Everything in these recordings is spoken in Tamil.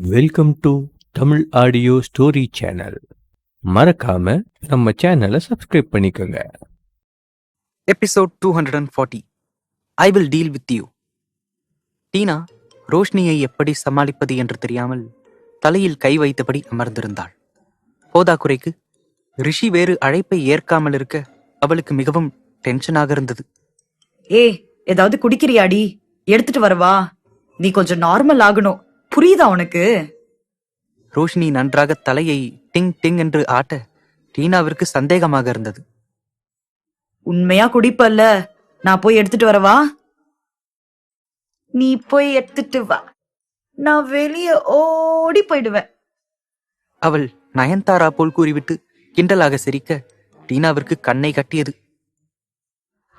Welcome to Tamil audio story channel. மறக்காம நம்ம சேனலை சப்ஸ்கிரைப் பண்ணிக்கோங்க. Episode 240 I will deal with you. Tina ரோஷினியை எப்படி சமாளிப்பது என்று தெரியாமல் தலையில் கை வைத்தபடி அமர்ந்திருந்தாள். போதாக்குறைக்கு ரிஷி வேறு அழைப்பை ஏற்காமல் இருக்க அவளுக்கு மிகவும் டென்ஷனாக இருந்தது. ஏதாவது குடிக்கிறியாடி? எடுத்துட்டு வரவா? நீ கொஞ்சம் நார்மல் ஆகணும், புரியுதா உனக்கு? ரோஷினி நன்றாக தலையை டிங் டிங் என்று ஆட்ட டீனாவிற்கு சந்தேகமாக இருந்தது. உண்மையா குடிப்பல்ல? நான் போய் எடுத்துட்டு வரவா? நீ போய் எடுத்துட்டு வா, நான் வெளியே ஓடி போயிடுவேன். அவள் நயன்தாரா போல் கூறிவிட்டு கிண்டலாக சிரிக்க டீனாவிற்கு கண்ணை கட்டியது.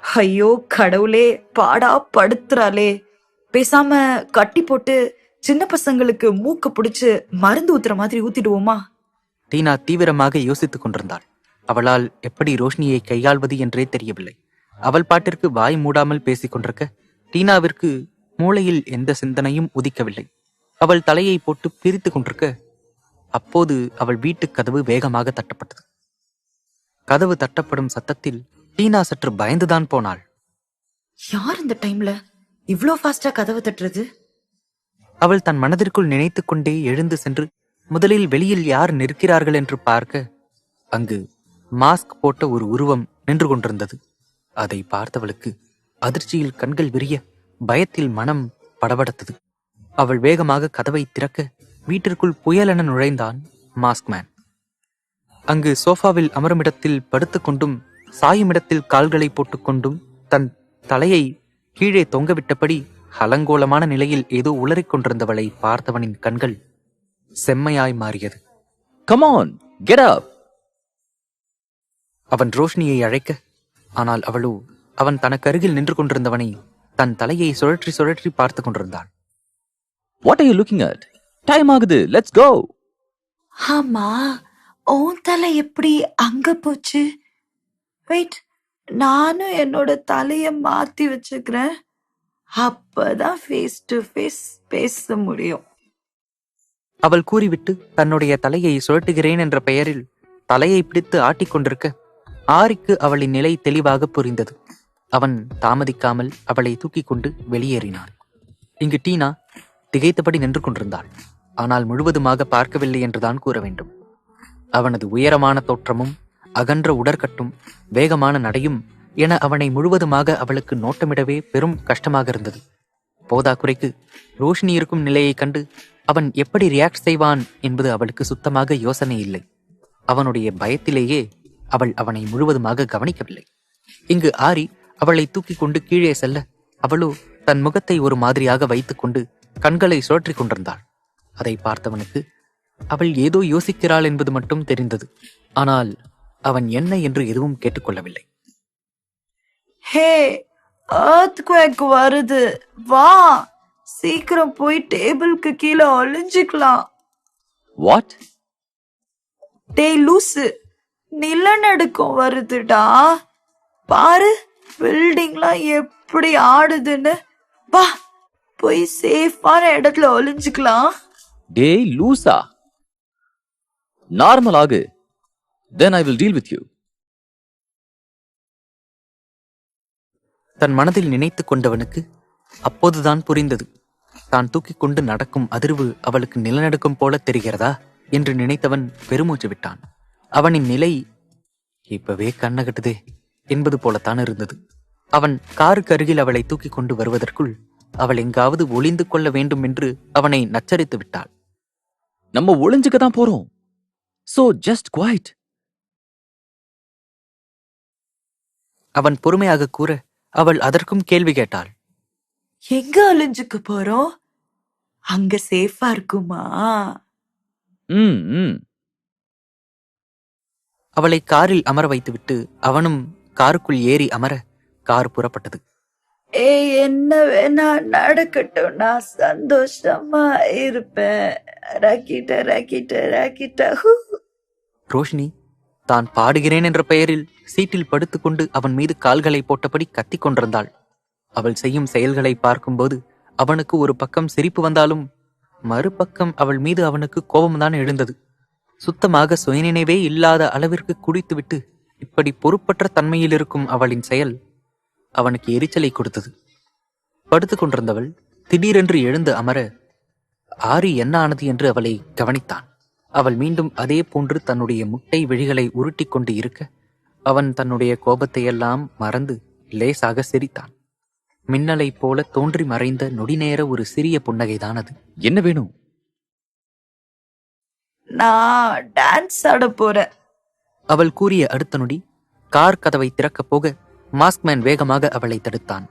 ஐயோ கடவுளே, பாடா படுத்துறாளே. பேசாம கட்டி போட்டு சின்ன பசங்களுக்கு மூக்க பிடிச்சு மருந்து ஊத்துற மாதிரி ஊத்திடுவோமா? டீனா தீவிரமாக யோசித்துக் கொண்டிருந்தாள். அவளால் எப்படி ரோஷினியை கையாள்வது என்றே தெரியவில்லை. அவள் பாட்டிற்கு வாய் மூடாமல் பேசிக் கொண்டிருக்க டீனாவிற்கு மூளையில் எந்த சிந்தனையும் உதிக்கவில்லை. அவள் தலையை போட்டு பிரித்து கொண்டிருக்க அப்போது அவள் வீட்டு கதவு வேகமாக தட்டப்பட்டது. கதவு தட்டப்படும் சத்தத்தில் டீனா சற்று பயந்துதான் போனாள். யார் இந்த டைம்ல இவ்ளோ ஃபாஸ்டா கதவு தட்டுறது? அவள் தன் மனதிற்குள் நினைத்து கொண்டே எழுந்து சென்று முதலில் வெளியில் யார் நிற்கிறார்கள் என்று பார்க்க அங்கு மாஸ்க் போட்ட ஒரு உருவம் நின்று கொண்டிருந்தது. அதை பார்த்தவளுக்கு அதிர்ச்சியில் கண்கள் விரிய, பயத்தில் மனம் படபடத்தது. அவள் வேகமாக கதவை திறக்க வீட்டிற்குள் புயலென நுழைந்தான் மாஸ்க்மேன். அங்கு சோஃபாவில் அமருமிடத்தில் படுத்துக்கொண்டும் சாயுமிடத்தில் கால்களை போட்டுக்கொண்டும் தன் தலையை கீழே தொங்கவிட்டபடி அலங்கோலமான நிலையில் ஏதோ உளறிக் கொண்டிருந்தவளை பார்த்தவனின் கண்கள் செம்மையாய் மாறியது. Come on, get up. அவன் ரோஷினியை அழைக்க, ஆனால் அவளோ அவன் தனக்கு அருகில் நின்று கொண்டிருந்தவனை தன் தலையை சுழற்றி சுழற்றி பார்த்து கொண்டிருந்தாள். What are you looking at? Time ஆகுது, let's go. ஆமா, உன் தலை எப்படி அங்க போச்சு? வெயிட், நானும் என்னோட தலைய மாத்தி வச்சுக்கிறேன், அப்பதான் ஃபேஸ் டு ஃபேஸ் பேச முடியும். அவள் கூறிவிட்டு தன்னுடைய தலையை சுழட்டுகிறேன் என்ற பெயரில் தலையை பிடித்து ஆட்டிக்கொண்டிருக்க ஆரிக்கு அவளின் நிலை தெளிவாக புரிந்தது. அவன் தாமதிக்காமல் அவளை தூக்கி கொண்டு வெளியேறினான். இங்கு டீனா திகைத்தபடி நின்று கொண்டிருந்தாள். ஆனால் முழுவதுமாக பார்க்கவில்லை என்றுதான் கூற வேண்டும். அவனது உயரமான தோற்றமும் அகன்ற உடற்கட்டும் வேகமான நடையும் என அவனை முழுவதுமாக அவளுக்கு நோட்டமிடவே பெரும் கஷ்டமாக இருந்தது. போதாக்குறைக்கு ரோஷினி இருக்கும் நிலையை கண்டு அவன் எப்படி ரியாக்ட் செய்வான் என்பது அவளுக்கு சுத்தமாக யோசனை இல்லை. அவனுடைய பயத்திலேயே அவள் அவனை முழுவதுமாக கவனிக்கவில்லை. இங்கு ஆரி அவளை தூக்கி கொண்டு கீழே செல்ல அவளோ தன் முகத்தை ஒரு மாதிரியாக வைத்துக்கொண்டு கண்களை சுழற்றிக் கொண்டிருந்தாள். அதை பார்த்தவனுக்கு அவள் ஏதோ யோசிக்கிறாள் என்பது மட்டும் தெரிந்தது. ஆனால் அவன் என்ன என்று எதுவும் கேட்டுக்கொள்ளவில்லை. ஹே, earthquake வருது, வா சீக்கிரம் போய் டேபிளுக்கு கீழே ஒளிஞ்சுக்கலாம். What? டேய் லூசு, நிலநடுக்கம் வருதுடா, பாரு பில்டிங்லாம் எப்படி ஆடுதுன்னு. வா போய் சேஃபான இடத்துல ஒளிஞ்சுக்கலாம். டேய் லூசா, நார்மல் ஆகு, then I will deal with you. தன் மனதில் நினைத்து கொண்டவனுக்கு அப்போதுதான் புரிந்தது. தான் தூக்கி கொண்டு நடக்கும் அதிர்வு அவளுக்கு நிலநடுக்கம் போல தெரிகிறதா என்று நினைத்தவன் பெருமூச்சு விட்டான். அவனின் நிலை இப்பவே கண்ணகட்டுதே என்பது போலத்தான் இருந்தது. அவன் காருக்கு அருகில் அவளை தூக்கி கொண்டு வருவதற்குள் அவள் எங்காவது ஒளிந்து கொள்ள வேண்டும் என்று அவனை நச்சரித்து விட்டாள். நம்ம ஒளிஞ்சுக்க தான் போறோம், so just quiet. அவன் பொறுமையாக கூற அவள் அதற்கும் கேள்வி கேட்டாள். எங்க ஒளிஞ்சுக்க போறோம்? அங்க சேஃபா இருக்குமா? அவளை காரில் அமர வைத்துவிட்டு அவனும் காருக்குள் ஏறி அமர கார் புறப்பட்டது. என்ன வேணா நடக்கட்டும், நான் சந்தோஷமா இருப்பேன். ராக்கிட்ட ராக்கிட்ட ராக்கிட்ட. ரோஷினி தான் பாடுகிறேன் என்ற பெயரில் சீட்டில் படுத்துக்கொண்டு அவன் மீது கால்களை போட்டபடி கத்திக் கொண்டிருந்தாள். அவள் செய்யும் செயல்களை பார்க்கும்போது அவனுக்கு ஒரு பக்கம் சிரிப்பு வந்தாலும் மறுபக்கம் அவள் மீது அவனுக்கு கோபம்தான் எழுந்தது. சுத்தமாக சுயநினைவே இல்லாத அளவிற்கு குடித்துவிட்டு இப்படி பொறுப்பற்ற தன்மையில் இருக்கும் அவளின் செயல் அவனுக்கு எரிச்சலை கொடுத்தது. படுத்துக் கொண்டிருந்தவள் திடீரென்று எழுந்து அமர ஆரி என்ன ஆனது என்று அவளை கவனித்தான். அவள் மீண்டும் அதே போன்று தன்னுடைய முட்டை விழிகளை உருட்டி கொண்டு இருக்க அவன் தன்னுடைய கோபத்தையெல்லாம் மறந்து லேசாக சிரித்தான். மின்னலைப் போல தோன்றி மறைந்த நொடிநேர ஒரு சிறிய புன்னகைதான் அது. என்ன வேணும்? நான் டான்ஸ் ஆட போறேன். அவள் கூறிய அடுத்த நொடி கார் கதவை திறக்கப் போக மாஸ்க்மேன் வேகமாக அவளை தடுத்தான்.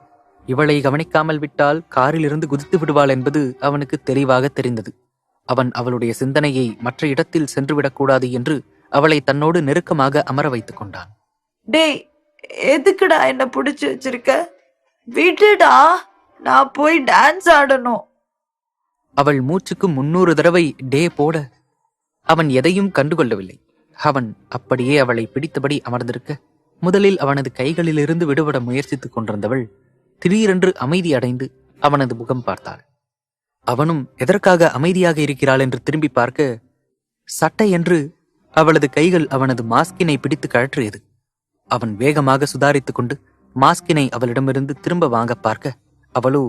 இவளை கவனிக்காமல் விட்டால் காரிலிருந்து குதித்து விடுவாள் என்பது அவனுக்கு தெளிவாக தெரிந்தது. அவன் அவளுடைய சிந்தனையை மற்ற இடத்தில் சென்றுவிடக்கூடாது என்று அவளை தன்னோடு நெருக்கமாக அமர வைத்துக் கொண்டான். டேய், எதுக்குடா என்ன புடிச்சு வச்சிருக்க? விடுடா, நான் போய் டான்ஸ் ஆடணும். அவள் மூச்சுக்கு 300 தடவை டே போட அவன் எதையும் கண்டுகொள்ளவில்லை. அவன் அப்படியே அவளை பிடித்தபடி அமர்ந்திருக்க முதலில் அவனது கைகளிலிருந்து விடுபட முயற்சித்துக் கொண்டிருந்தவள் திடீரென்று அமைதி அடைந்து அவனது முகம் பார்த்தாள். அவனும் எதற்காக அமைதியாக இருக்கிறாள் என்று திரும்பி பார்க்க சட்டை என்று அவளது கைகள் அவனது மாஸ்கினை பிடித்து கழற்றியது. அவன் வேகமாக சுதாரித்துக் கொண்டு மாஸ்கினை அவளிடமிருந்து திரும்ப வாங்க பார்க்க அவளோ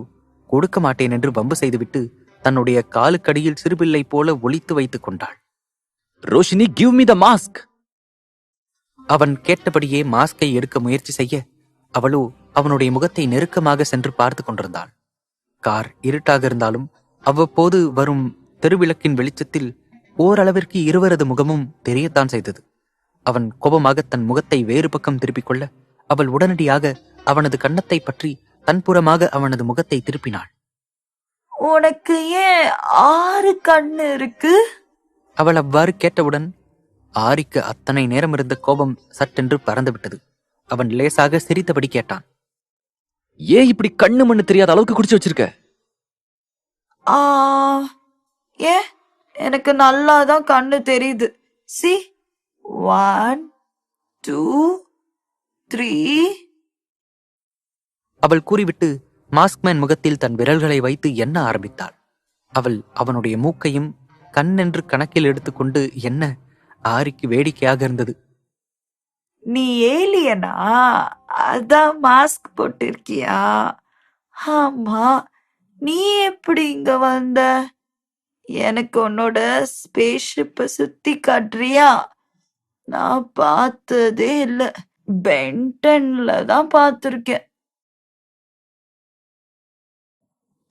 கொடுக்க மாட்டேன் என்று வம்பு செய்துவிட்டு தன்னுடைய காலுக்கடியில் சிறுபிள்ளை போல ஒளித்து வைத்துக் கொண்டாள். Roshini, give me the mask. அவன் கேட்டபடியே மாஸ்கை எடுக்க முயற்சி செய்ய அவளோ அவனுடைய முகத்தை நெருக்கமாக சென்று பார்த்து கொண்டிருந்தாள். கார் இருட்டாக இருந்தாலும் அவ்வப்போது வரும் தெருவிளக்கின் வெளிச்சத்தில் ஓரளவிற்கு இருவரது முகமும் தெரியத்தான் செய்தது. அவன் கோபமாக தன் முகத்தை வேறு பக்கம் திருப்பிக் கொள்ள அவள் உடனடியாக அவனது கன்னத்தை பற்றி தன்புறமாக அவனது முகத்தை திருப்பினாள். உனக்கு ஏன் 6 கண்ணு இருக்கு? அவள் அவ்வாறு கேட்டவுடன் ஆரிக்கு அத்தனை நேரம் இருந்த கோபம் சட்டென்று பறந்துவிட்டது. அவன் லேசாக சிரித்தபடி கேட்டான். ஏன் இப்படி கண்ணு மண்ணு தெரியாத அளவுக்கு குடிச்சு வச்சிருக்க? ஏன், எனக்கு நல்லாதான் கண்ணு தெரியுது. சி, 1 2 3. அவள் கூறிவிட்டு மாஸ்க்மேன் முகத்தில் தன் விரல்களை வைத்து எண்ண ஆரம்பித்தாள். அவள் அவனுடைய மூக்கையும் கண்ணென்று கணக்கில் எடுத்துக்கொண்டு என்ன ஆரிக்கு வேடிக்கையாக இருந்தது. நீ ஏலியனா? அதான் மாஸ்க் போட்டிருக்கியா? ஆமா, நீ எப்படி இங்க வந்த? எனக்கு உன்னோட ஸ்பேஸ்ஷிப்பை சுத்தி காட்டுறியா? நான் பார்த்ததே இல்ல, பென்டன்ல தான் பார்த்திருக்கேன்.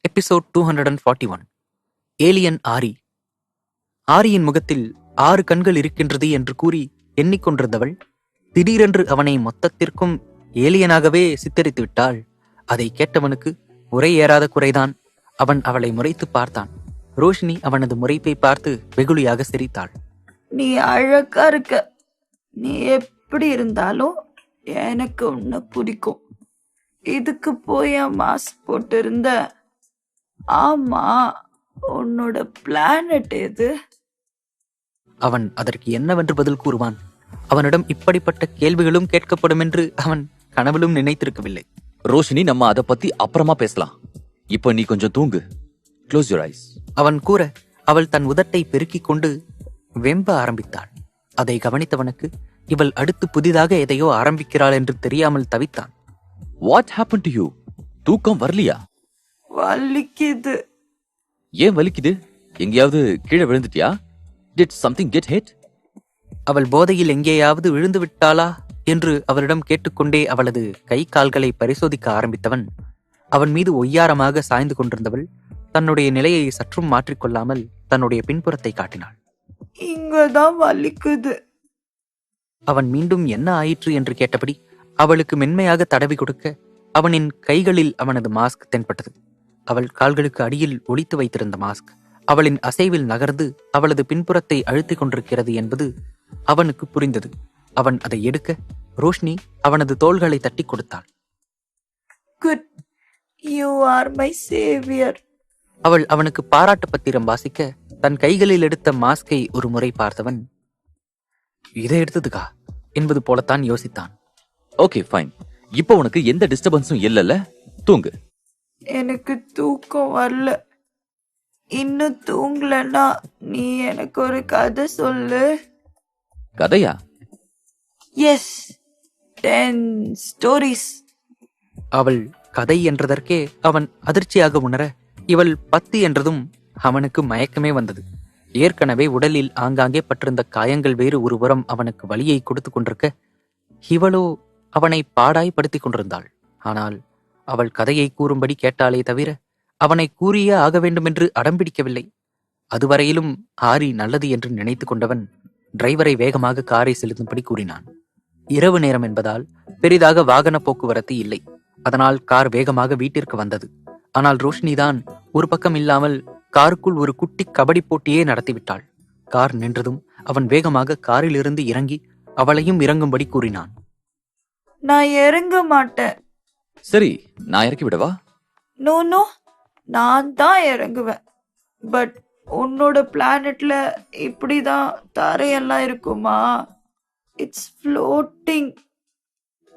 எபிசோட் 241. ஏலியன் ஆரி. ஆரியின் முகத்தில் 6 கண்கள் இருக்கின்றது என்று கூறி எண்ணிக்கொண்டிருந்தவள் திடீரென்று அவனை மொத்தத்திற்கும் ஏலியனாகவே சித்தரித்து விட்டாள். அதை கேட்டவனுக்கு உரை ஏறாத குறைதான். அவன் அவளை முறைத்து பார்த்தான். ரோஷினி அவனது முறைப்பை பார்த்து வெகுளியாக சிரித்தாள். நீ அழகா இருக்க. நீ எப்படி இருந்தாலும் எனக்கு உன்னை பிடிக்கும். இதுக்கு போய் மாஸ்க் போட்டு இருந்த? ஆமா, உன்னோட பிளானட் எது? அவன் அதற்கு என்னவென்று பதில் கூறுவான்? அவனிடம் இப்படிப்பட்ட கேள்விகளும் கேட்கப்படும் என்று அவன் கனவிலும் நினைத்திருக்கவில்லை. ரோஷினி, நம்ம அதை பத்தி அப்புறமா பேசலாம். இப்ப நீ கொஞ்சம் தூங்கு. Close your eyes. அவன் கூற அவள் தன் உதட்டை பெருக்கிக் கொண்டு வெம்ப ஆரம்பித்தாள். அதை கவனித்தவனுக்கு இவள் அடுத்து புதிதாக எதையோ ஆரம்பிக்கிறாள் என்று தெரியாமல் தவித்தான். What happen to you? தூக்கம் வரலையா? வலிக்குது. ஏன் வலிக்குது? எங்கேயாவது கீழே விழுந்துட்டியா? Did something get hit? அவள் போதையில் எங்கேயாவது விழுந்து விட்டாளா என்று அவளிடம் கேட்டுக்கொண்டே அவளது கை கால்களை பரிசோதிக்க ஆரம்பித்தவன் அவன் மீது ஒய்யாரமாக சாய்ந்து கொண்டிருந்தவள் தன்னுடைய நிலையை சற்றும் மாற்றிக்கொள்ளாமல் தன்னுடைய பின்புறத்தை காட்டினாள். இங்கதான் வலிக்குது. அவன் மீண்டும் என்ன ஆயிற்று என்று கேட்டபடி அவளுக்கு மென்மையாக தடவி கொடுக்க அவனின் கைகளில் அவனது மாஸ்க் தென்பட்டது. அவள் கால்களுக்கு அடியில் ஒளித்து வைத்திருந்த மாஸ்க் அவளின் அசைவில் நகர்ந்து அவளது பின்புறத்தை அழுத்திக் கொண்டிருக்கிறது என்பது அவனுக்கு புரிந்தது. அவன் அதை எடுக்க ரோஷினி அவனது தோள்களை தட்டி கொடுத்தாள். Good, you are my Xavier. அவள் அவனுக்கு பாராட்டு பத்திரம் வாசிக்க தன் கைகளில் எடுத்த மாஸ்கை ஒரு முறை பார்த்தவன் இதை எடுத்ததுக்கா என்பது போலத்தான் யோசித்தான். Okay, fine. இப்போ உனக்கு எந்த டிஸ்டர்பன்ஸும் இல்லைல்ல? தூங்கு. எனக்கு தூக்கம் வரல. இன்னும் தூங்கலன்னா நீ எனக்கு ஒரு கதை சொல்லு. கதையா? Yes, 10 stories. அவள் கதை என்றதற்கே அவன் அதிர்ச்சியாக உணர, இவள் 10 என்றதும் அவனுக்கு மயக்கமே வந்தது. ஏற்கனவே உடலில் ஆங்காங்கே பட்டிருந்த காயங்கள் வேறு ஒருபுறம் அவனுக்கு வலியை கொடுத்து கொண்டிருக்க, இவளோ அவனை பாடாய்படுத்திக் கொண்டிருந்தாள். ஆனால் அவள் கதையை கூறும்படி கேட்டாலே தவிர அவனை கூறியே ஆக வேண்டுமென்று அடம்பிடிக்கவில்லை. அதுவரையிலும் ஆரி நல்லது என்று நினைத்து கொண்டவன் டிரைவரை வேகமாக காரை செலுத்தும்படி கூறினான். இரவு நேரம் என்பதால் பெரிதாக வாகன போக்குவரத்து இல்லை. அதனால் கார் வேகமாக வீட்டிற்கு வந்தது. ஆனால் ரோஷினிதான் ஒரு பக்கம் இல்லாமல் காருக்குள் ஒரு குட்டி கபடி போட்டியே நடத்திவிட்டாள். கார் நின்றதும் அவன் வேகமாக காரிலிருந்து இறங்கி அவளையும் இறங்கும்படி கூறினான். நான் இறங்க மாட்டேன். சரி, நான் இறக்கி விடவா? நோ நோ, நான் தான் இறங்குவேன். பட் உன்னோட பிளானட்ல இப்படிதான் தரையெல்லாம் இருக்குமா? It's floating.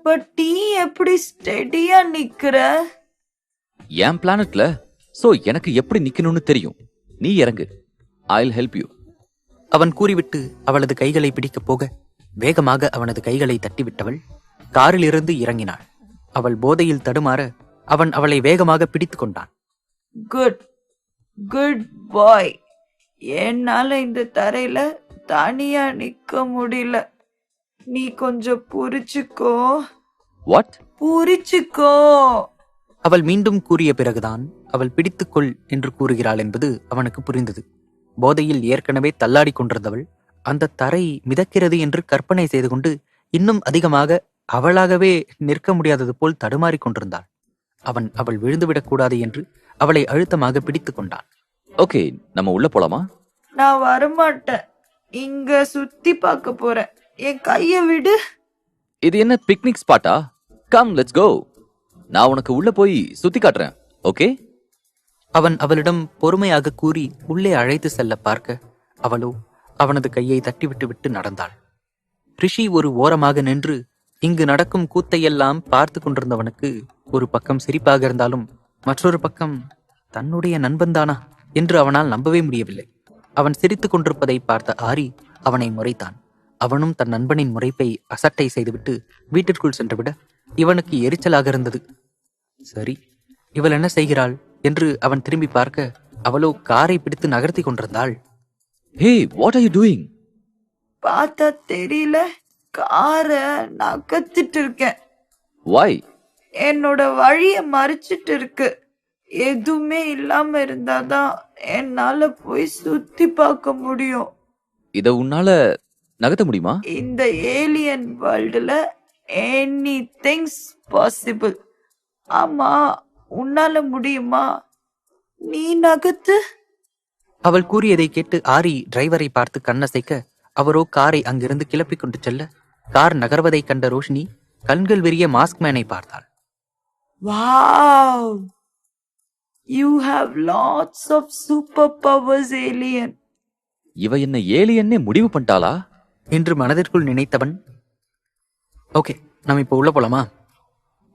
பட் நீ எப்படி ஸ்டெடியா நிக்கிற? என் பிளானட்ல சோ எனக்கு எப்படி நிக்கணும்னு தெரியும். நீ இறங்கு, I'll help you. அவன் கூறிவிட்டு அவளது கைகளை பிடிக்கப் போக வேகமாக அவனது கைகளை தட்டிவிட்டவள் காரிலிருந்து இறங்கினாள். அவள் போதையில் தடுமாற அவன் அவளை வேகமாக பிடித்து கொண்டான். குட் குட் பாய். என்னால இந்த தரையில தனியா நிக்க முடியல. நீ கொஞ்சம் புரிச்சுக்கோ. வாட்? புரிச்சுக்கோ. அவள் மீண்டும் கூறிய பிறகுதான் அவள் பிடித்துக்கொள் என்று கூறுகிறாள் என்பது அவனுக்கு புரிந்தது. போதையில் ஏற்கனவே தள்ளாடி கொண்டிருந்தவள் அந்த தரை மிதக்கிறது என்று கற்பனை செய்து கொண்டு இன்னும் அதிகமாக அவளாகவே நிற்க முடியாதது போல் தடுமாறிக் கொண்டிருந்தாள். அவள் விழுந்துவிடக் கூடாது என்று அவளை அழுத்தமாக பிடித்துக் கொண்டான். ஓகே, நம்ம உள்ள போலாமா? நான் வரமாட்டேன். இங்க சுத்தி பார்க்க போறேன். என் கைய விடு. இது என்ன பிக்னிக் ஸ்பாட்டா? Come, let's go. நான் உனக்கு உள்ள போய் சுத்தி காட்டுறேன், ஓகே? அவன் அவளிடம் பொறுமையாக கூறி உள்ளே அழைத்து செல்ல பார்க்க அவளோ அவனது கையை தட்டிவிட்டு விட்டு நடந்தாள். ரிஷி ஒரு ஓரமாக நின்று இங்கு நடக்கும் கூத்தையெல்லாம் பார்த்து கொண்டிருந்தவனுக்கு ஒரு பக்கம் சிரிப்பாக இருந்தாலும் மற்றொரு பக்கம் தன்னுடைய நண்பன்தானா என்று அவனால் நம்பவே முடியவில்லை. அவன் சிரித்துக் கொண்டிருப்பதை பார்த்த ஆரி அவனை முறைத்தான். அவனும் தன் நண்பனின் முறைப்பை அசட்டை செய்துவிட்டு வீட்டிற்குள் சென்றுவிட இவனுக்கு எரிச்சலாக இருந்தது. சரி, இவள் என்ன செய்கிறாள் என்று அவன் திரும்பி பார்க்க அவளோ காரை பிடித்து நகர்த்தி கொண்டிருந்தாள். ஹே, வாட் ஆர் யூ டூயிங்? பார்த்தா தெரியல, கார நகர்த்திட்டு இருக்கேன். Why? என்னோட வழிய மறிச்சிட்டு இருக்கு. எதுவுமே இல்லாம இருந்தாதான் என்னால போய் சுத்தி பார்க்க முடியும். இத உன்னால நகர்த்த முடியுமா? இந்த ஏலியன் வேர்ல்டுல எனிதிங்ஸ் பாசிபிள். ஆமா, உன்னால முடியுமா? நீ நகர்த்து. அவள் கூறியதை கேட்டு ஆரி டிரைவரை பார்த்து கண்ணசைக்க அவரோ காரை அங்கிருந்து கிளப்பிக் கொண்டு செல்ல கார் நகர்வதைக் கண்ட ரோஷினி கண்கள் விரிய மாஸ்க்மேனை பார்த்தாள். Wow, you have lots of super powers alien. இவ என்ன ஏலியன்னே முடிவு பண்ணிட்டாளா என்று மனதிற்குள் நினைத்தவன், ஓகே, நாம் இப்போ உள்ள போலாமா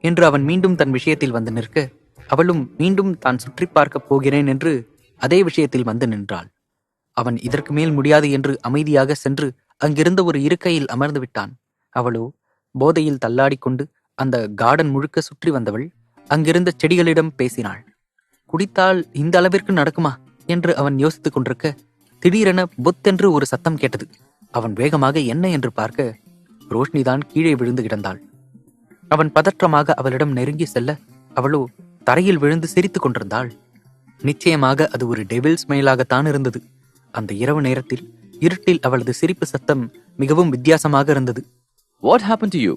என்று அவன் மீண்டும் தன் விஷயத்தில் வந்து நிற்க அவளும் மீண்டும் தான் சுற்றி பார்க்கப் போகிறேன் என்று அதே விஷயத்தில் வந்து நின்றாள். அவன் இதற்கு மேல் முடியாது என்று அமைதியாக சென்று அங்கிருந்த ஒரு இருக்கையில் அமர்ந்து விட்டான். அவளோ போதையில் தள்ளாடிக்கொண்டு அந்த கார்டன் முழுக்க சுற்றி வந்தவள் அங்கிருந்த செடிகளிடம் பேசினாள். குடித்தால் இந்த அளவிற்கு நடக்குமா என்று அவன் யோசித்துக் கொண்டிருக்க திடீரென பொத்தென்று ஒரு சத்தம் கேட்டது. அவன் வேகமாக என்ன என்று பார்க்க ரோஷினிதான் கீழே விழுந்து கிடந்தாள். அவன் பதற்றமாக அவளிடம் நெருங்கி செல்ல அவளோ தரையில் விழுந்து சிரித்துக் கொண்டிருந்தாள். நிச்சயமாக அது ஒரு டெவில் ஸ்மைலாகத்தான் இருந்தது. அந்த இரவு நேரத்தில் இருட்டில் அவளது சிரிப்பு சத்தம் மிகவும் வித்தியாசமாக இருந்தது. What happened to you?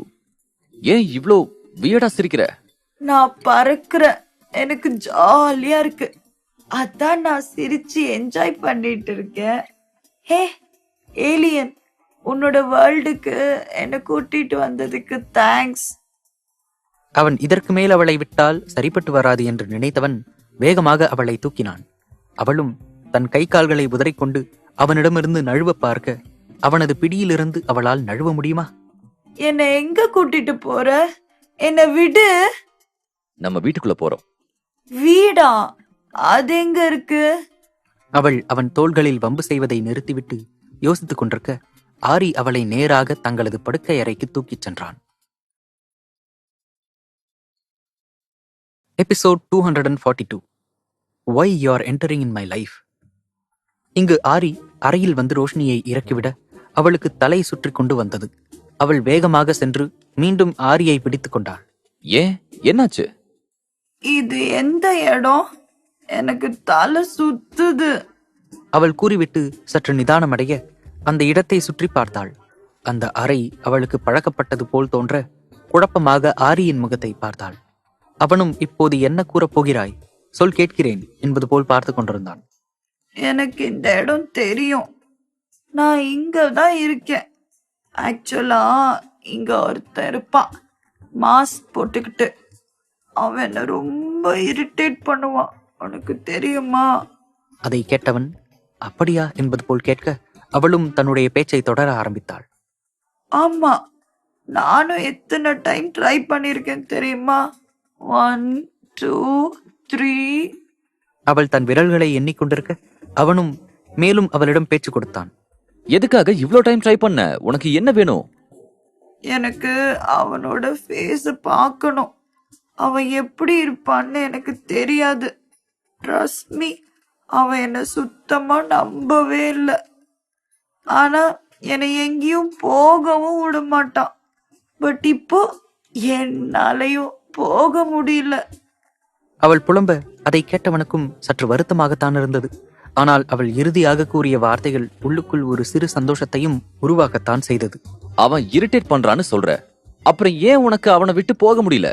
ஏன் இவ்ளோ வியர்டா சிரிக்கிற? நான் பறக்கிறேன், எனக்கு ஜாலியா இருக்கு, அதான் நான் சிரிச்சு என்ஜாய் பண்ணிட்டு இருக்கேன். ஹே ஏலியன், உன்னோட வேர்ல்டுக்கு என்னை கூட்டிட்டு வந்ததுக்கு தேங்க்ஸ். அவன் இதற்கு மேல் அவளை விட்டால் சரிப்பட்டு வராது என்று நினைத்தவன் வேகமாக அவளை தூக்கினான். அவளும் தன் கை கால்களை உதறிக்கொண்டு அவனிடமிருந்து நழுவ பார்க்க அவனது பிடியிலிருந்து அவளால் நழுவ முடியுமா? என்னை எங்க கூட்டிட்டு போற? என்னை விடு. நம்ம வீட்டுக்குள்ள போறோம். வீடா? அது எங்க இருக்கு? அவள் அவன் தோள்களில் வம்பு செய்வதை நிறுத்திவிட்டு யோசித்துக் கொண்டிருக்க ஆரி அவளை நேராக தங்களது படுக்கை அறைக்கு தூக்கிச் சென்றான். Episode 242. Why you are entering in my life. இங்கு ஆரி அறையில் வந்து ரோஷினியை இறக்கிவிட அவளுக்கு தலை சுற்றி கொண்டு வந்தது. அவள் வேகமாக சென்று மீண்டும் ஆரியை பிடித்துக் கொண்டாள். ஏன், என்னாச்சு? இது எந்த இடம்? எனக்கு தலை சுத்துது. அவள் கூறிவிட்டு சற்று நிதானமடைய அந்த இடத்தை சுற்றி பார்த்தாள். அந்த அறை அவளுக்கு பழக்கப்பட்டது போல் தோன்ற குழப்பமாக ஆரியின் முகத்தை பார்த்தாள். அவனும் இப்போது என்ன கூறப் போகிறாய், சொல் கேட்கிறேன் என்பது போல் பார்த்து கொண்டிருந்தான். எனக்கு இந்த இடம் தெரியும். நான் இங்கதான் இருக்கேன். ஆக்சுவலா இங்க ஒருத்தன் இருப்பான், மாஸ்க் போட்டுக்கிட்டு. அவன் என்ன ரொம்ப இரிட்டேட் பண்ணுவான், உனக்கு தெரியுமா? அதை கேட்டவன் அப்படியா என்பது போல் கேட்க அவளும் தன்னுடைய பேச்சை தொடர ஆரம்பித்தாள். ஆமா, நானும் எத்தனை டைம் ட்ரை பண்ணிருக்கேன் தெரியுமா? 1 2 3. அவள் தன் விரல்களை எண்ணிக்கொண்டிருக்க அவனும் மேலும் அவளிடம் பேச்சு கொடுத்தான். எதுக்காக இவ்ளோ டைம் ட்ரை பண்ண? உனக்கு என்ன வேணும்? எனக்கு அவனோட ஃபேஸ பார்க்கணும். அவன் எப்படி இருப்பான்னு எனக்கு தெரியாது. ட்ரஸ்ட் மீ, அவன் என்ன சுத்தமா நம்பவே இல்லை. ஆனா என்னை எங்கேயும் போகவும் விட மாட்டான். பட் இப்போ என்னாலையும் போக முடியல. அவள் புலம்ப அதை கேட்டவனுக்கும் சற்று வருத்தமாகத்தான் இருந்தது. ஆனால் அவள் இறுதியாக கூறிய வார்த்தைகள் உள்ளுக்குள் ஒரு சிறு சந்தோஷத்தையும் உருவாக்கத்தான் செய்தது. அவன் இரிட்டேட் பண்றான்னு சொல்ற, அப்புறம் ஏன் உனக்கு அவனை விட்டு போக முடியல?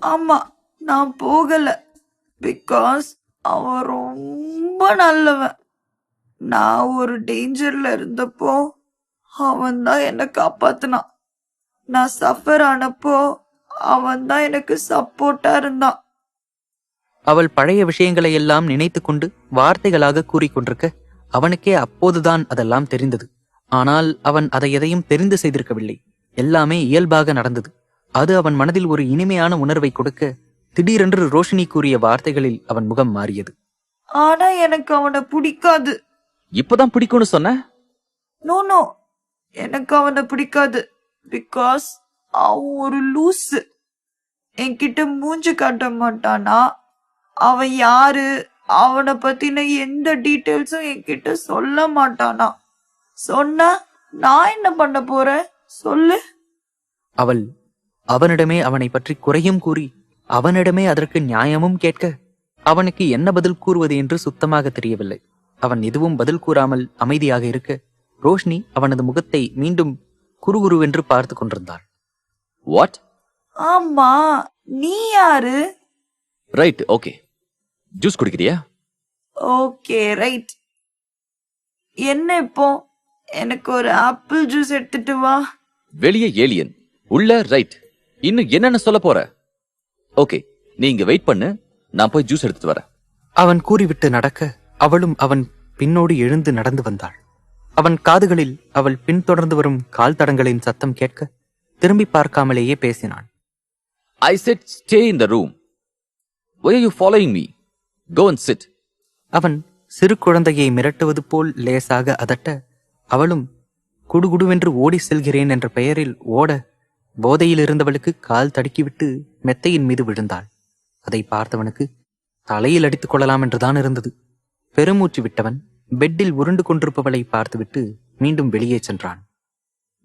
ஆமா, நான் போகல. பிகாஸ் அவன் ரொம்ப நல்லவன். நான் ஒரு டேஞ்சர்ல இருந்தப்போ அவன் தான் என்னை காப்பாத்தினான். நான் சஃபர் ஆனப்போ அவன் தான் எனக்கு சப்போர்ட்டா இருந்தான். அவள் பழைய விஷயங்களை எல்லாம் நினைத்து கொண்டு வார்த்தைகளாக கூறிக்கொண்டிருக்க அவனுக்கே அப்போதுதான் அதெல்லாம் தெரிந்தது. ஆனால் அவன் அதை எதையும் தெரிந்து செய்திருக்கவில்லை. எல்லாமே இயல்பாக நடந்தது. அது அவன் மனதில் ஒரு இனிமையான உணர்வை கொடுக்க திடீரென்று ரோஷினி கூறிய வார்த்தைகளில் அவன் முகம் மாறியது. ஆனா எனக்கு அவனை பிடிக்காது. இப்பதான் பிடிக்கும்னு சொன்ன? நோ, எனக்கு அவனை பிடிக்காது. பிகாஸ் அவன் ஒரு லூசு. என்கிட்ட மூஞ்சி காட்ட மாட்டானா. அவன் யாரு, அவனை பத்தின எந்த டீட்டெயில்ஸும் என்கிட்ட சொல்ல மாட்டானா. சொன்னா நான் என்ன பண்ண போறேன் சொல்லு? அவள் அவனிடமே அவனை பற்றி குறையும் கூறி அவனிடமே அதற்கு நியாயமும் கேட்க அவனுக்கு என்ன பதில் கூறுவது என்று சுத்தமாக தெரியவில்லை. அவன் எதுவும் பதில் கூறாமல் அமைதியாக இருக்க ரோஷினி அவனது முகத்தை மீண்டும் குறுகுருவென்று பார்த்து கொண்டிருந்தாள். வாட்? ஆமா, நீ யாரு? Right, okay. ஜூஸ் குடிக்கிறியா? Okay right. என்ன இப்போ? எனக்கு ஒரு ஆப்பிள் ஜூஸ் எடுத்துட்டு வா. வெளியே ஏலியன், உள்ள ரைட். இன்னும் என்னென்ன சொல்ல போற? ஓகே, நீ இங்க வெயிட் பண்ணு, நான் போய் ஜூஸ் எடுத்துட்டு வரேன். அவன் கூறிவிட்டு நடக்க அவளும் அவன் பின்னோடு எழுந்து நடந்து வந்தாள். அவன் காதுகளில் அவள் பின்தொடர்ந்து வரும் கால் தடங்களின் சத்தம் கேட்க திரும்பி பார்க்காமலேயே பேசினான். I said stay in the room. Why are you following me? Go and sit. அவன் சிறு குழந்தையை மிரட்டுவது போல் லேசாக அதட்ட அவளும் குடுகுடுவென்று ஓடி செல்கிறேன் என்ற பெயரில் ஓட போதையில் இருந்தவளுக்கு கால் தடுக்கிவிட்டு மெத்தையின் மீது விழுந்தாள். அதை பார்த்தவனுக்கு தலையில் அடித்துக் கொள்ளலாம் என்றுதான் இருந்தது. பெருமூச்சு விட்டவன் பெட்டில் உருண்டு கொண்டிருப்பவளை பார்த்துவிட்டு மீண்டும் வெளியே சென்றான்.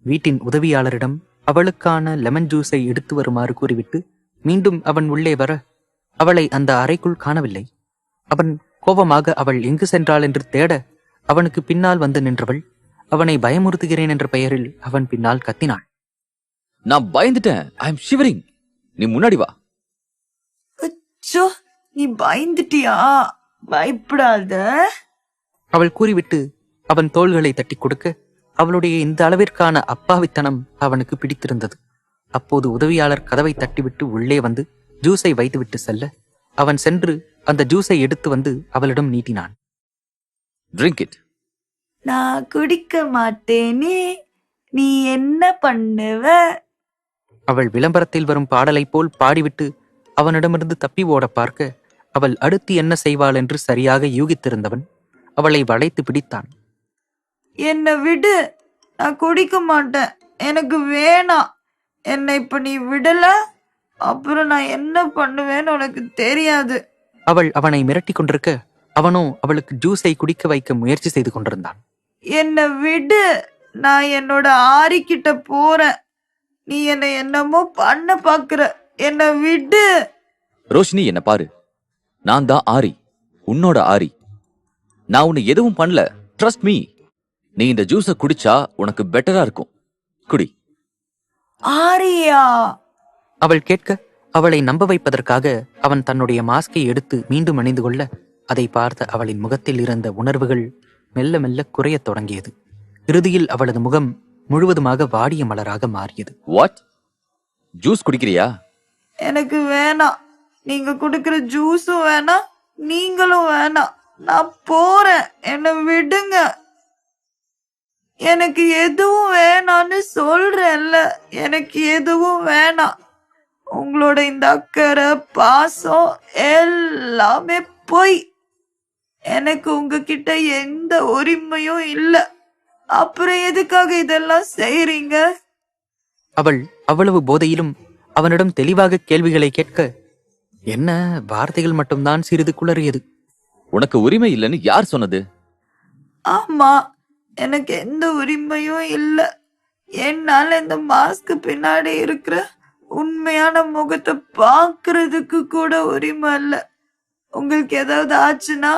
வீட்டின் உதவியாளரிடம் அவளுக்கான லெமன் ஜூஸை எடுத்து வருமாறு கூறிவிட்டு மீண்டும் அவன் உள்ளே வர அவளை அந்த அறைக்குள் காணவில்லை. அவன் கோபமாக அவள் எங்கு சென்றாள் என்று தேட அவனுக்கு பின்னால் வந்து நின்றவள் அவனை பயமுறுத்துகிறேன் என்ற பெயரில் அவன் பின்னால் கத்தினாள். நான் பயந்துட்டேன். I am shivering. நீ முன்னாடி வா. அச்சோ, நீ பயந்துட்டியா? பயப்படாத. அவள் கூறிவிட்டு அவன் தோள்களை தட்டி கொடுக்க அவளுடைய இந்த அளவிற்கான அப்பாவித்தனம் அவனுக்கு பிடித்திருந்தது. அப்போது உதவியாளர் கதவை தட்டிவிட்டு உள்ளே வந்து ஜூஸை வைத்துவிட்டு செல்ல அவன் சென்று அந்த ஜூஸை எடுத்து வந்து அவளிடம் நீட்டினான். Drink it. நான் குடிக்க மாட்டேனே, நீ என்ன பண்ணுவ? அவள் விளம்பரத்தில் வரும் பாடலை போல் பாடிவிட்டு அவனிடமிருந்து தப்பி ஓட பார்க்க அவள் அடுத்து என்ன செய்வாள் என்று சரியாக யூகித்திருந்தவன் அவளை வளைத்து பிடித்தான். என்னை விடு, நான் குடிக்க மாட்டேன், எனக்கு வேணாம். என்னை இப்ப நீ விடல, அப்புறம் நான் என்ன பண்ணுவேன்னு உனக்கு தெரியாது. அவள் அவனை மிரட்டி கொண்டிருக்க, அவனோ அவளுக்கு ஜூஸை குடிக்க வைக்க முயற்சி செய்து கொண்டிருந்தான். என்னை விடு, நான் என்னோட ஆரிக்கிட்ட போறேன். நீ என்னை என்னமோ பண்ண பாக்குற, என்னை விடு. ரோஷினி என்ன பாரு, நான் தான் ஆரி, உன்னோட ஆரி. நான் உன்னை எதுவும் பண்ணல, ட்ரஸ்ட் மீ. நீ இந்த ஜூஸ குடிச்சா உனக்கு பெட்டரா இருக்கும், குடி. ஆரியா? அவள் கேட்க, அவளை நம்ப வைப்பதற்காக அவன் தன்னுடைய மாஸ்கை எடுத்து மீண்டும் அணிந்து கொள்ள, அதை பார்த்த அவளின் முகத்தில் இருந்த உணர்வுகள் மெல்ல மெல்ல குறையத் தொடங்கியது. இறுதியில் அவளது முகம் முழுவதுமாக வாடிய மலராக மாறியது. வாட்? ஜூஸ் குடிக்கிறியா? எனக்கு வேணாம். நீங்க குடுக்கிற ஜூஸும் வேணாம், நீங்களும் வேணாம். நான் போறேன், என்னை விடுங்க. எனக்கு எதுவும் வேணான்னு சொல்றேன்ல, எனக்கு எதுவும் வேணாம். உங்களோட இந்த அக்கறை பாசம் எல்லாமே பொய். எனக்கு உங்ககிட்ட எந்த உரிமையும் இல்ல. அப்புறம் எதுக்காக இதெல்லாம் செய்றீங்க? அவள் அவ்வளவு போதையிலும் அவனிடம் தெளிவாக கேள்விகளை கேட்க, என்ன வார்த்தைகள் மட்டும்தான் சிறிது குளறியது. உனக்கு உரிமை இல்லைன்னு யார் சொன்னது? ஆமா, எனக்கு எந்த உரிமையும் இல்ல. என்னால இந்த மாஸ்க் பின்னாடி இருக்கிற உண்மையான முகத்தை பாக்குறதுக்கு கூட உரிமை இல்ல. உங்களுக்கு ஏதாவது ஆச்சுன்னா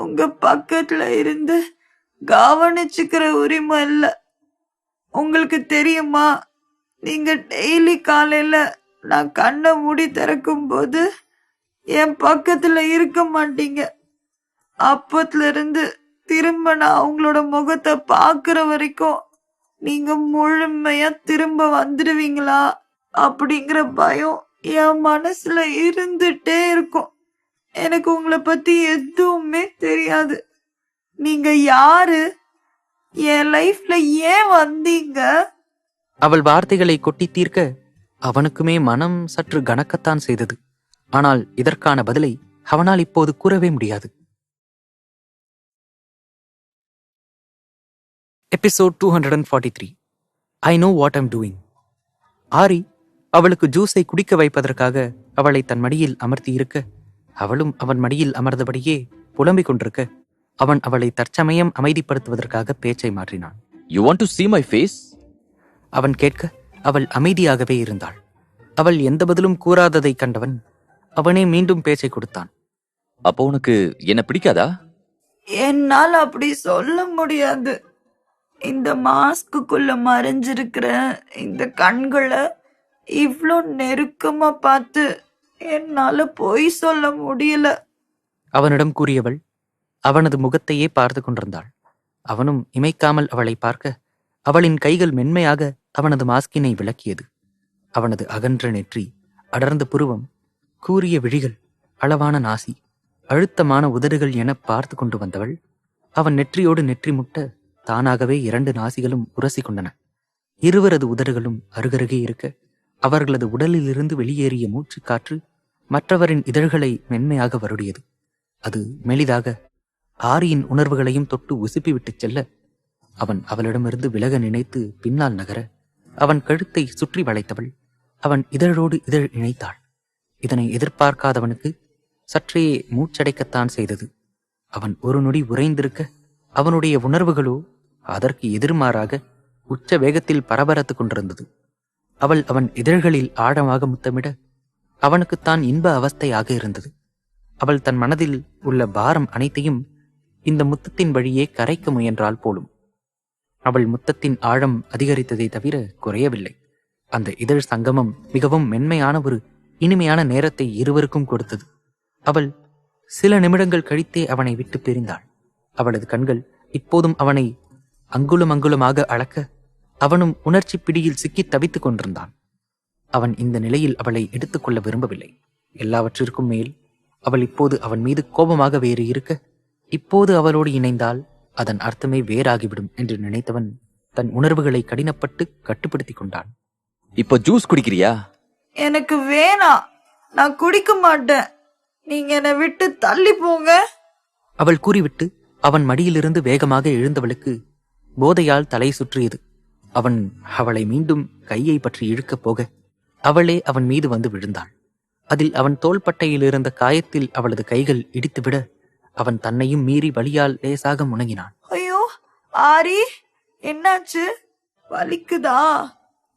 உங்க பக்கத்துல இருந்து கவனிச்சுக்கிற உரிமை இல்ல. உங்களுக்கு தெரியுமா, நீங்க டெய்லி காலையில நான் கண்ணை மூடி திறக்கும் போது என் பக்கத்துல இருக்க மாட்டீங்க. அப்பத்துல இருந்து திரும்ப நான் அவங்களோட முகத்தை பாக்குற வரைக்கும் நீங்க முழுமையா திரும்ப வந்துடுவீங்களா அப்படிங்கிற பயம் என் மனசுல இருந்துட்டே இருக்கும். எனக்கு உங்களை பத்தி எதுவுமே தெரியாது. நீங்க யாரு, என் லைஃப்ல ஏன் வந்தீங்க? அவள் வார்த்தைகளை கொட்டி தீர்க்க அவனுக்குமே மனம் சற்று கனக்கத்தான் செய்தது. ஆனால் இதற்கான பதிலை அவனால் இப்போது கூறவே முடியாது. Episode 243. I know what I'm doing. Aari அவளுக்கு ஜூஸை குடிக்க வைப்பதற்காக அவளை தன் மடியில் அமர்த்தி இருக்க, அவளும் அவன் மடியில் அமர்ந்தபடியே புலம்பிக் கொண்டிருக்க, அவன் அவளை தற்சமயம் அமைதிப்படுத்துவதற்காக பேச்சை மாற்றினான். You want to see my face? அவன் கேட்க அவள் அமைதியாகவே இருந்தாள். அவள் எந்த பதிலும் கூறாததை கண்டவன் அவனே மீண்டும் பேச்சை கொடுத்தான். அப்போ உனக்கு என்ன பிடிக்காதா? என்னால அப்படி சொல்ல முடியாது. இந்த மாஸ்க்குள்ள மறைஞ்சிருக்கிற இந்த கண்களை இவ்ளோ நெருக்கமா பார்த்து என்னால பொய் சொல்ல முடியல. அவனிடம் கூறியவள் அவனது முகத்தையே பார்த்து கொண்டிருந்தாள். அவனும் இமைக்காமல் அவளை பார்க்க, அவளின் கைகள் மென்மையாக அவனது மாஸ்கினை விளக்கியது. அவனது அகன்ற நெற்றி, அடர்ந்த புருவம், கூரிய விழிகள், அளவான நாசி, அழுத்தமான உதடுகள் என பார்த்து கொண்டு வந்தவள் அவன் நெற்றியோடு நெற்றி முட்ட தானாகவே 2 நாசிகளும் உரசி கொண்டன. இருவரது உதடுகளும் அருகருகே இருக்க, அவர்களது உடலிலிருந்து வெளியேறிய மூச்சு காற்று மற்றவரின் இதழ்களை மென்மையாக வருடியது. அது மெலிதாக ஆரியின் உணர்வுகளையும் தொட்டு உசுப்பிவிட்டுச் செல்ல, அவன் அவளிடமிருந்து விலக நினைத்து பின்னால் நகர, அவன் கழுத்தை சுற்றி வளைத்தவள் அவன் இதழோடு இதழ் இணைத்தாள். இதனை எதிர்பார்க்காதவனுக்கு சற்றே மூச்சடைக்கத்தான் செய்தது. அவன் ஒரு நொடி உறைந்திருக்க, அவனுடைய உணர்வுகளோ அதற்கு எதிர்மாறாக உச்ச வேகத்தில் பரபரத்து கொண்டிருந்தது. அவள் அவன் இதழ்களில் ஆழமாக முத்தமிட அவனுக்குத்தான் இன்ப அவஸ்தையாக இருந்தது. அவள் தன் மனதில் உள்ள பாரம் அனைத்தையும் இந்த முத்தத்தின் வழியே கரைக்க முயன்றாள் போலும். அவள் முத்தத்தின் ஆழம் அதிகரித்ததை தவிர குறையவில்லை. அந்த இதழ் சங்கமம் மிகவும் மென்மையான ஒரு இனிமையான நேரத்தை இருவருக்கும் கொடுத்தது. அவள் சில நிமிடங்கள் கழித்தே அவனை விட்டு பிரிந்தாள். அவளது கண்கள் இப்போதும் அவனை அங்குலம் அங்குலமாக அளக்க, அவனும் உணர்ச்சி பிடியில் சிக்கி தவித்துக் கொண்டிருந்தான். அவன் இந்த நிலையில் அவளை எடுத்துக்கொள்ள விரும்பவில்லை. எல்லாவற்றிற்கும் மேல் அவள் இப்போது அவன் மீது கோபமாக வேறு இருக்க, இப்போது அவளோடு இணைந்தால் அதன் அர்த்தமே வேறாகிவிடும் என்று நினைத்தவன் தன் உணர்வுகளை கடினப்பட்டு கட்டுப்படுத்திக் கொண்டான். இப்போ ஜூஸ் குடிக்கிறியா? எனக்கு வேணாம், நான் குடிக்க மாட்டேன். நீங்க என்னை விட்டு தள்ளி போங்க. அவள் கூறிவிட்டு அவன் மடியிலிருந்து வேகமாக எழுந்தவளுக்கு போதையால் தலை சுற்றியது. அவன் அவளை மீண்டும் கையை பற்றி இழுக்கப் போக அவளே அவன் மீது வந்து விழுந்தாள். அதில் அவன் தோள்பட்டையில் இருந்த காயத்தில் அவளது கைகள் இடித்துவிட அவன் தன்னையும் மீறி வலியால் லேசாக முணங்கினான். ஐயோ ஆரி, என்னாச்சு? வலிக்குதா?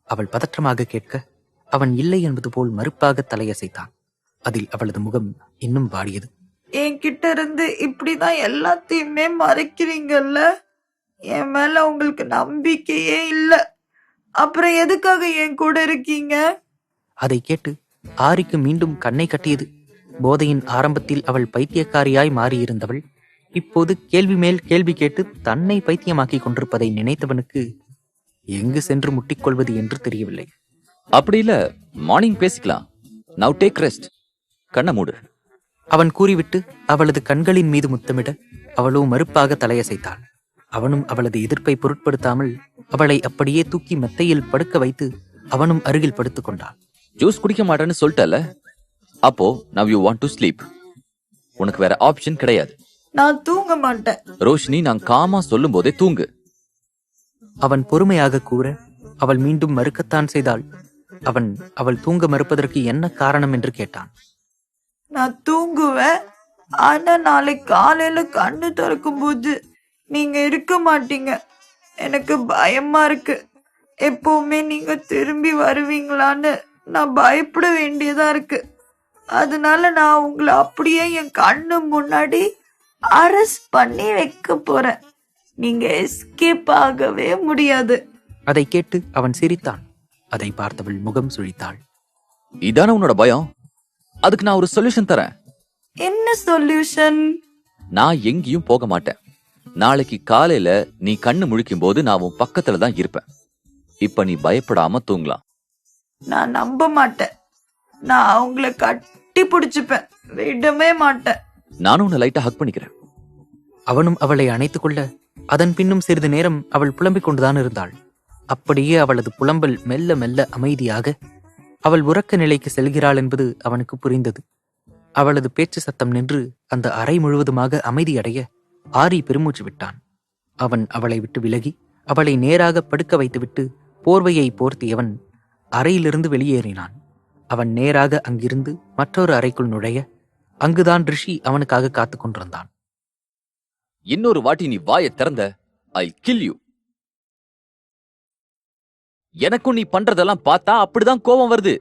அவள் பதற்றமாக கேட்க அவன் இல்லை என்பது போல் மறுப்பாக தலையசைத்தான். அதில் அவளது முகம் இன்னும் வாடியது. என்கிட்ட இருந்து இப்படிதான் எல்லாத்தையுமே மறைக்கிறீங்கல்ல? என் மேல உங்களுக்கு நம்பிக்கையே இல்ல. அப்புறம் எதுக்காக என் கூட இருக்கீங்க? அதை கேட்டு ஆரிக்கு மீண்டும் கண்ணை கட்டியது. போதையின் ஆரம்பத்தில் அவள் பைத்தியக்காரியாய் மாறியிருந்தவள் இப்போது கேள்வி மேல் கேள்வி கேட்டு தன்னை பைத்தியமாக்கி கொண்டிருப்பதை நினைத்தவனுக்கு எங்கு சென்று முட்டிக்கொள்வது என்று தெரியவில்லை. அப்படி இல்ல, மார்னிங் பேசிக்கலாம். Now take rest. கண்ண மூடு. அவன் கூறிவிட்டு அவளது கண்களின் மீது முத்தமிட அவளோ மறுப்பாக தலையசைத்தாள். அவனும் அவளது எதிர்ப்பை பொருட்படுத்தாமல் அவளை அப்படியே தூக்கி மெத்தையில் படுக்க வைத்து அவனும் அருகில் படுத்துக் கொண்டான். ஜூஸ் குடிக்க மாட்டேன்னு சொல்லிட்டல, அப்போ now you want to sleep. உனக்கு வேற ஆப்ஷன் கிடையாது. நான் தூங்க மாட்டேன். ரோஷினி, நான் காமா சொல்லும் போதே தூங்கு. அவன் பொறுமையாக கூற அவள் மீண்டும் மறுக்கத்தான் செய்தாள். அவள் தூங்க மறுப்பதற்கு என்ன காரணம் என்று கேட்டான். நான் தூங்குவேன், ஆனா நாளைக்கு காலையில கண்ணு திறக்கும் போது நீங்க இருக்க மாட்டீங்க. எனக்கு பயமா இருக்கு. எப்பவுமே நீங்க திரும்பி வருவீங்களான்னு நான் பயப்பட வேண்டியதா இருக்கு. அதனால நான் உங்களை அப்படியே என் கண்ணு முன்னாடி அரெஸ்ட் பண்ணி வைக்க போறேன். நீங்க எஸ்கேப் ஆகவே முடியாது. அதை கேட்டு அவன் சிரித்தான். அதை பார்த்தவள் முகம் சுழித்தாள். இதான உன்னோட பயம்? அதுக்கு நான் ஒரு சொல்யூஷன் தரேன். என்ன சொல்யூஷன்? நான் எங்கேயும் போக மாட்டேன். நாளைக்கு காலையில நீ கண்ணு முழிக்கும் போது நான் உன் பக்கத்துல தான் இருப்பேன். இப்ப நீ பயப்படாம தூங்கலாம். நான் நம்ப மாட்டேன். நான் அவங்கள கட்டி பிடிச்சுப்பேன், விடவே மாட்டேன். நானும் உன்னை லைட்டா ஹக் பண்ணிக்கிறேன். அவனும் அவளை அணைத்துக் கொள்ள அதன் பின்னும் சிறிது நேரம் அவள் புலம்பிக் கொண்டுதான் இருந்தாள். அப்படியே அவளது புலம்பல் மெல்ல மெல்ல அமைதியாக அவள் உறக்க நிலைக்கு செல்கிறாள் என்பது அவனுக்கு புரிந்தது. அவளது பேச்சு சத்தம் நின்று அந்த அறை முழுவதுமாக அமைதியடைய ஆரி பெருமூச்சு விட்டான். அவன் அவளை விட்டு விலகி அவளை நேராக படுக்க வைத்துவிட்டு போர்வையை போர்த்தியவன் அறையிலிருந்து வெளியேறினான். அவன் நேராக அங்கிருந்து மற்றொரு அறைக்குள் நுழைய அங்குதான் ரிஷி அவனுக்காக காத்துக் கொண்டிருந்தான். இன்னொரு வாட்டி நீ வாயை திறந்த ஐ கில் யூ. எனக்கும் நீ பண்றதெல்லாம் பார்த்தா அப்படிதான் கோபம் வருது.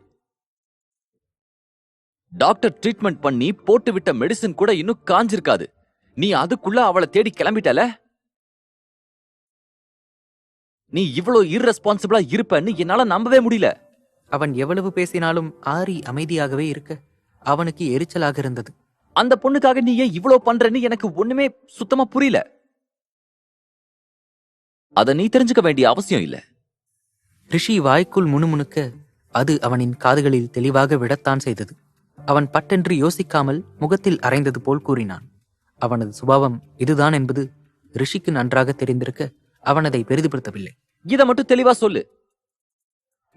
டாக்டர் ட்ரீட்மெண்ட் பண்ணி போட்டு விட்ட மெடிசின் கூட இன்னும் காஞ்சிருக்காது. நீ அதுக்குள்ள அவளை தேடி கிளம்பிட்டல. நீ இவ்வளவு இர்ரெஸ்பான்சிபிளா இருப்பன்னு என்னால நம்பவே முடியல. அவன் எவ்வளவு பேசினாலும் ஆரி அமைதியாகவே இருக்க அவனுக்கு எரிச்சலாக இருந்தது. அந்த பொண்ணுக்காக நீ ஏன் இவ்வளவு பண்றன்னு எனக்கு ஒண்ணுமே சுத்தமா புரியல. அத நீ தெரிஞ்சுக்க வேண்டிய அவசியம் இல்ல. ரிஷி வாய்க்குள் முணுமுணுக்க அது அவனின் காதுகளில் தெளிவாக விடத்தான் செய்தது. அவன் பட்டென்று யோசிக்காமல் முகத்தில் அரைந்தது போல் கூறினான். அவனது சுபாவம் இதுதான் என்பது ரிஷிக்கு நன்றாக தெரிந்திருக்க அவன் அதை பெரிதுபடுத்தவில்லை. இத மட்டும் தெளிவா சொல்லு.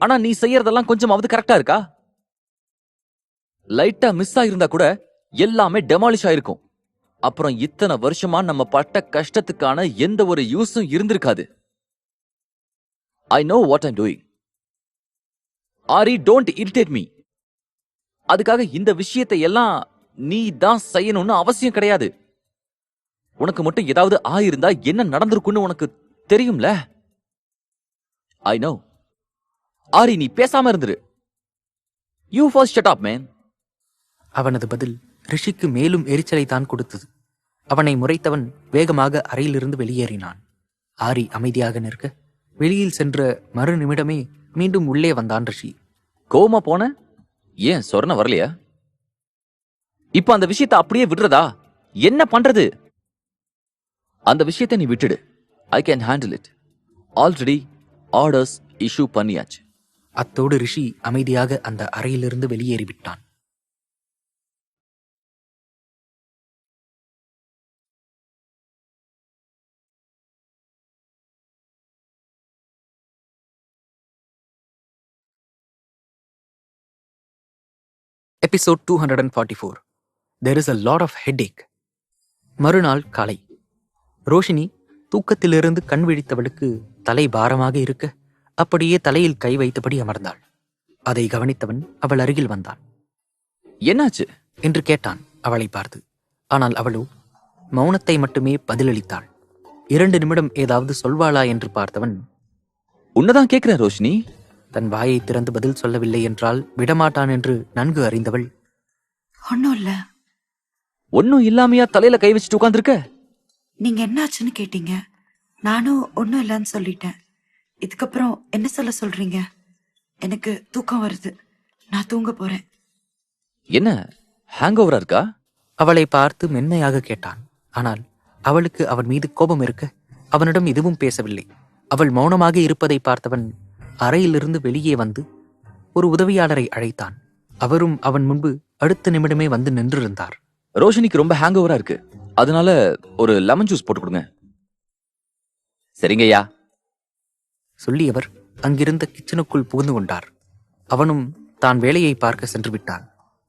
ஆனா நீ செய்யறதெல்லாம் கொஞ்சமாவது கரெக்டா இருக்கா? லைட்டா மிஸ் ஆயிருந்தா கூட எல்லாமே டெமாலிஷ் ஆயிருக்கும். அப்புறம் இத்தனை வருஷமா நம்ம பட்ட கஷ்டத்துக்கான எந்த ஒரு யூஸும் இருந்திருக்காது. I know what I'm doing. Ari, don't irritate me. அதுக்காக இந்த விஷயத்தை எல்லாம் நீ தான் செய்யணும்னு அவசியம் கிடையாது. உனக்கு மட்டும் ஏதாவது ஆயிருந்தா என்ன நடந்திருக்குன்னு உனக்கு தெரியும்ல. I know. ஆரி, நீ பேசாம இருந்துரு. You first shut up, man. அவனது பதில் ரிஷிக்கு மேலும் எரிச்சலை தான் கொடுத்தது. அவனை முறைத்தவன் வேகமாக அறையிலிருந்து வெளியேறினான். ஆரி அமைதியாக நிற்க வெளியில் சென்ற மறு நிமிடமே மீண்டும் உள்ளே வந்தான் ரிஷி. கோவமா போன? ஏன் சொர்ண வரலையா? இப்ப அந்த விஷயத்தை அப்படியே விடுறதா? என்ன பண்றது? அந்த விஷயத்தை நீ விட்டுடு. I can handle it. Already orders issue பண்ணியாச்சு. அத்தோடு ரிஷி அமைதியாக அந்த அறையிலிருந்து வெளியேறிவிட்டான். Episode 244. There is a lot of headache. மறுநாள் காலை ரோஷினி தூக்கத்திலிருந்து கண் விழித்தவளுக்கு தலை பாரமாக இருக்க அப்படியே தலையில் கை வைத்தபடி அமர்ந்தாள். அதை கவனித்தவன் அவள் அருகில் வந்தான். என்னாச்சு என்று கேட்டான் அவளை பார்த்து. ஆனால் அவளோ மௌனத்தை மட்டுமே பதிலளித்தாள். 2 நிமிடம் ஏதாவது சொல்வாளா என்று பார்த்தவன், உன்னதான் கேக்குற ரோஷினி. தன் வாயை திறந்து பதில் சொல்லவில்லை என்றால் விடமாட்டான் என்று நன்கு அறிந்தவள், ஒன்றும் இல்ல. ஒன்னும் இல்லாமையா தலையில கை வச்சுட்டு உட்கார்ந்திருக்க? நீங்க என்னாச்சுன்னு கேட்டீங்க, நானும் ஒன்றும் இல்லைன்னு சொல்லிட்டேன். இதுக்கப்புறம் என்ன சொல்ல சொல்றீங்க? எனக்கு தூக்கம் வருது, நான் தூங்க போறேன். என்ன ஹேங் ஓவரா இருக்கா? அவளை பார்த்து மென்மையாக கேட்டான். ஆனால் அவளுக்கு அவன் மீது கோபம் இருக்க அவனிடம் எதுவும் பேசவில்லை. அவள் மௌனமாக இருப்பதை பார்த்தவன் அறையிலிருந்து வெளியே வந்து ஒரு உதவியாளரை அழைத்தான். அவரும் அவன் முன்பு அடுத்த நிமிடமே வந்து நின்றிருந்தார். ரோஷினிக்கு ரொம்ப ஹேங் ஓவரா இருக்கு, அதனால ஒரு லெமன் ஜூஸ் போட்டு கொடுங்க. சரிங்கய்யா சொல்லியவர் அங்கிருந்த கிச்சனுக்குள் புகுந்து கொண்டார். அவனும் தான் வேலையை பார்க்க சென்று விட்டான்.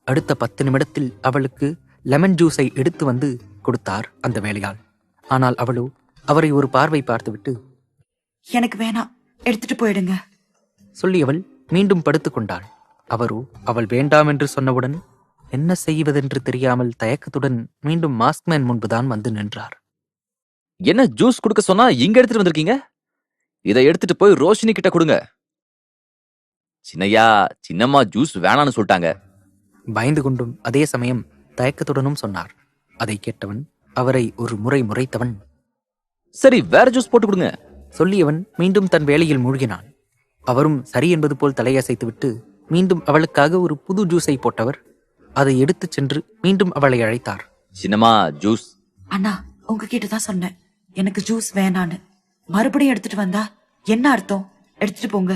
அடுத்த 10 நிமிடத்தில் அவளுக்கு லெமன் ஜூஸை எடுத்து வந்து கொடுத்தார் அந்த வேலையாள். ஆனால் அவளோ அவரை ஒரு பார்வை பார்த்துவிட்டு, எனக்கு வேணாம், எடுத்துட்டு போயிடுங்க சொல்லியவள் மீண்டும் படுத்துக் கொண்டாள். அவரோ அவள் வேண்டாம் என்று சொன்னவுடன் என்ன செய்வதென்று தெரியாமல் தயக்கத்துடன் மீண்டும் மாஸ்க்மேன் முன்புதான் வந்து நின்றார். என்ன ஜூஸ் கொடுக்க சொன்னா இங்க எடுத்துட்டு வந்திருக்கீங்க? இதை எடுத்துட்டு போய் ரோஷினி கிட்ட கொடுங்க. சின்னையா, சின்னம்மா ஜூஸ் வேணான்னு சொல்லிட்டாங்க. பயந்து கொண்டும் அதே சமயம் தயக்கத்துடனும் சொன்னார். அதை கேட்டவன் அவரை ஒரு முறை முறைத்தவன், சரி வேற ஜூஸ் போட்டு கொடுங்க. சொல்லியவன் மீண்டும் தன் வேலையில் மூழ்கினான். அவரும் சரி என்பது போல் தலையசைத்துவிட்டு மீண்டும் அவளுக்காக ஒரு புது ஜூஸை போட்டவர் அதை எடுத்துச் சென்று மீண்டும் அவளை அழைத்தார். சின்னம்மா ஜூஸ். அண்ணா, உங்ககிட்ட தான் சொன்னேன் எனக்கு ஜூஸ் வேணான்னு. மறுபடியும் எடுத்துட்டு வந்தா என்ன அர்த்தம்? எடுத்துட்டு போங்க.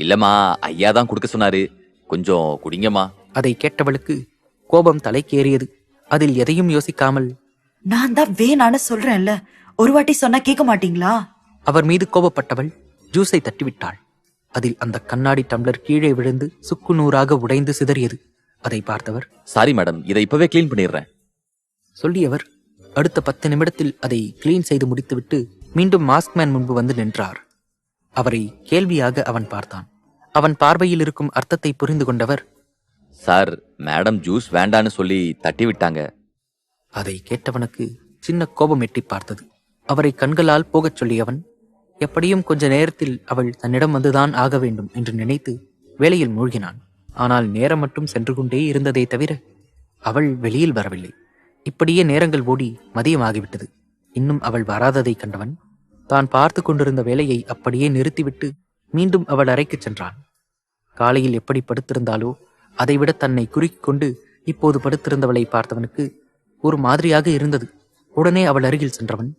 இல்லம்மா, ஐயா தான் கொடுக்க சொன்னாரு, கொஞ்சம் குடிங்கம்மா. அதை கேட்டவளுக்கு கோபம் தலைக்கேறியது. அதில் எதையும் யோசிக்காமல், நான் தான் வேணான்னு சொல்றேன்ல, ஒரு வாட்டி சொன்னா கேட்க மாட்டீங்களா? அவர் மீது கோபப்பட்டவள் ஜூஸை தட்டிவிட்டாள். அதில் அந்த கண்ணாடி டம்ளர் கீழே விழுந்து சுக்கு நூறாக உடைந்து சிதறியது. அதை பார்த்தவர், சாரி மேடம், இதை இப்பவே கிளீன் பண்ணிடுறேன். சொல்லியவர் அடுத்த 10 நிமிடத்தில் அதை கிளீன் செய்து முடித்துவிட்டு மீண்டும் மாஸ்க்மேன் முன்பு வந்து நின்றார். அவரை கேள்வியாக அவன் பார்த்தான். அவன் பார்வையில் இருக்கும் அர்த்தத்தை புரிந்து கொண்டவர், சார், மேடம் ஜூஸ் வேண்டான்னு சொல்லி தட்டி விட்டாங்க. அதை கேட்டவனுக்கு சின்ன கோபம் எட்டி பார்த்தது. அவரை கண்களால் போகச் சொல்லியவன் எப்படியும் கொஞ்ச நேரத்தில் அவள் தன்னிடம் வந்துதான் ஆக வேண்டும் என்று நினைத்து வேலையில் மூழ்கினான். ஆனால் நேரம் மட்டும் சென்று கொண்டே இருந்ததை தவிர அவள் வெளியில் வரவில்லை. இப்படியே நேரங்கள் ஓடி மதியமாகிவிட்டது. இன்னும் அவள் வராததை கண்டவன் தான் பார்த்து கொண்டிருந்த வேலையை அப்படியே நிறுத்திவிட்டு மீண்டும் அவள் அறைக்குச் சென்றான். காலையில் எப்படி படுத்திருந்தாலோ அதைவிட தன்னை குறுக்கிக் கொண்டு இப்போது படுத்திருந்தவளை பார்த்தவனுக்கு ஒரு மாதிரியாக இருந்தது. உடனே அவள் அருகில் சென்றவன்,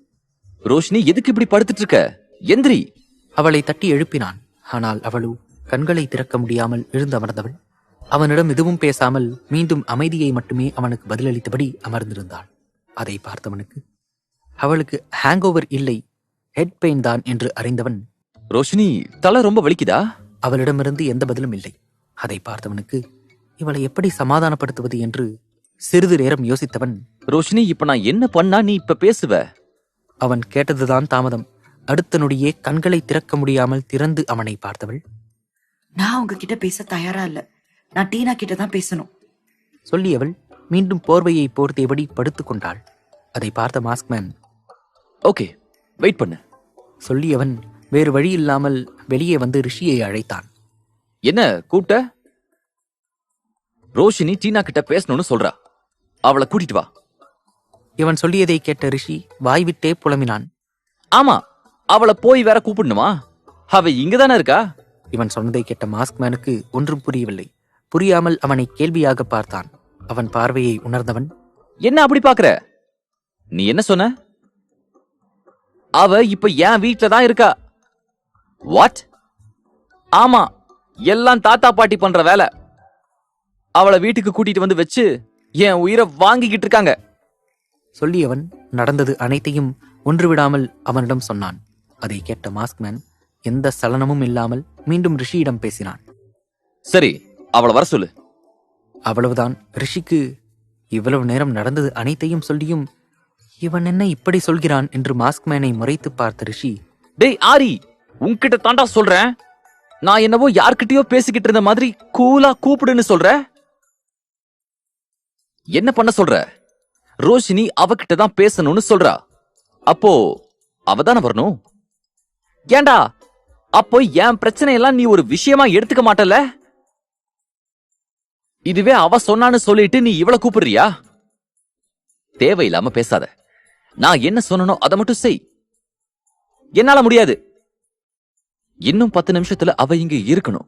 ரோஷினி, எதுக்கு இப்படி படுத்துட்டு இருக்க? எந்திரி. அவளை தட்டி எழுப்பினான். ஆனால் அவளோ கண்களை திறக்க முடியாமல் எழுந்தமர்ந்தவள் அவனிடம் எதுவும் பேசாமல் மீண்டும் அமைதியை மட்டுமே அவனுக்கு பதிலளித்தபடி அமர்ந்திருந்தாள். அதை பார்த்தவனுக்கு அவளுக்கு ஹேங் ஓவர் இல்லை, ஹெட் பெயின் தான் என்று அறிந்தவன், ரோஷினி, தலை ரொம்ப வலிக்குதா? அவளிடமிருந்து எந்த பதிலும் இல்லை. அதை பார்த்தவனுக்கு இவளை எப்படி சமாதானப்படுத்துவது என்று சிறிது நேரம் யோசித்தவன், ரோஷினி, இப்ப நான் என்ன பண்ணா நீ இப்ப பேசுவ? அவன் கேட்டதுதான் தாமதம். அடுத்த நொடியே கண்களை திறக்க முடியாமல் திறந்து அவனை பார்த்தவள், நான் உங்ககிட்ட பேச தயாரா இல்ல, நான் டீனா கிட்ட தான் பேசணும். சொல்லியவள் மீண்டும் போர்வையை போர்த்தியபடி படுத்துக் கொண்டாள். அதை பார்த்த மாஸ்க்மேன், ஓகே, வெயிட் பண்ணு. சொல்லியவன் வேறு வழி இல்லாமல் வெளியே வந்து ரிஷியை அழைத்தான். என்ன கூப்பிட்ட? ரோஷினி டீனா கிட்ட பேசணும்னு சொல்றா, அவளை கூட்டிட்டு வா. இவன் சொல்லியதை கேட்ட ரிஷி வாய்விட்டே புலம்பினான். ஆமா, அவளை போய் வேற கூப்பிடணுமா? அவ இங்கதானே இருக்கா. இவன் சொன்னதை கேட்ட மாஸ்க்மேனுக்கு ஒன்றும் புரியவில்லை. புரியாமல் அவனை கேள்வியாக பார்த்தான். அவன் பார்வையை உணர்ந்தவன், என்ன அப்படி பாக்குற? நீ என்ன சொன்ன? அவ இப்ப என் வீட்டுல தான் இருக்கா. வாட்? ஆமா, எல்லாம் தாத்தா பாட்டி பண்ற வேலை. அவளை வீட்டுக்கு கூட்டிட்டு வந்து வச்சு என் உயிரை வாங்கிக்கிட்டு இருக்காங்க. சொல்லியவன் நடந்தது அனைத்தையும் ஒன்றுவிடாமல் அவனிடம் சொன்னான். அதை கேட்ட மாஸ்க்மேன் எந்த சலனமும் இல்லாமல் மீண்டும் ரிஷியிடம் பேசினான். சரி, அவளை வர சொல்லு. அவ்வளவுதான். ரிஷிக்கு இவ்வளவு நேரம் நடந்தது அனைத்தையும் சொல்லியும் இவன் என்ன இப்படி சொல்கிறான் என்று மாஸ்க்மேனை முறைத்து பார்த்த ரிஷி, டேய் ஆரி, உன்கிட்ட தாண்டா சொல்றேன். நான் என்னவோ யார்கிட்டயோ பேசிக்கிட்டு இருந்த மாதிரி கூலா கூப்பிடுன்னு சொல்ற. என்ன பண்ண சொல்ற? ரோஷினி அவகிட்ட தான் பேசணும்னு சொல்றா. அப்போ அவதானே வரணும். ஏண்டா, அப்போ என் பிரச்சனையெல்லாம் நீ ஒரு விஷயமா எடுத்துக்க மாட்டல? இதுவே அவ சொன்னான்னு சொல்லிட்டு நீ இவள கூப்பிடுறியா? தேவையில்லாம பேசாத. நான் என்ன சொன்னனோ அதை மட்டும் செய். என்னால முடியாது. இன்னும் 10 நிமிஷத்துல அவ இங்க இருக்கணும்.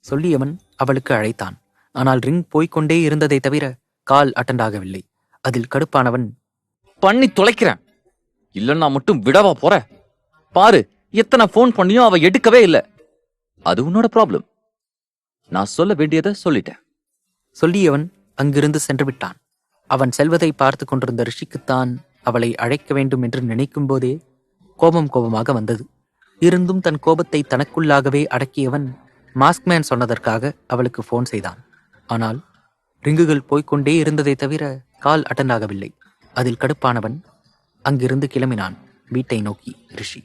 சொல்லியவன் அவளுக்கு அழைத்தான். ஆனால் ரிங் போய்க்கொண்டே இருந்ததை தவிர கால் அட்டெண்ட் ஆகவில்லை. அதில் கடுப்பானவன், பண்ணி தொலைக்கிறேன், இல்லன்னா மட்டும் விடவா போற? பாரு, எத்தனை போன் பண்ணியும் அவ எடுக்கவே இல்ல. அது உன்னோட ப்ராப்ளம். நான் சொல்ல வேண்டியதை சொல்லிட்டேன். சொல்லியவன் அங்கிருந்து சென்று விட்டான். அவன் செல்வதை பார்த்து கொண்டிருந்த ரிஷிக்குத்தான் அவளை அழைக்க வேண்டும் என்று நினைக்கும் போதே கோபமாக வந்தது. இருந்தும் தன் கோபத்தை தனக்குள்ளாகவே அடக்கியவன் மாஸ்க்மேன் சொன்னதற்காக அவளுக்கு போன் செய்தான். ஆனால் ரிங்குகள் போய்க்கொண்டே இருந்ததை தவிர கால் அட்டன் ஆகவில்லை. அதில் கடுப்பானவன் அங்கிருந்து கிளம்பினான் வீட்டை நோக்கி. ரிஷி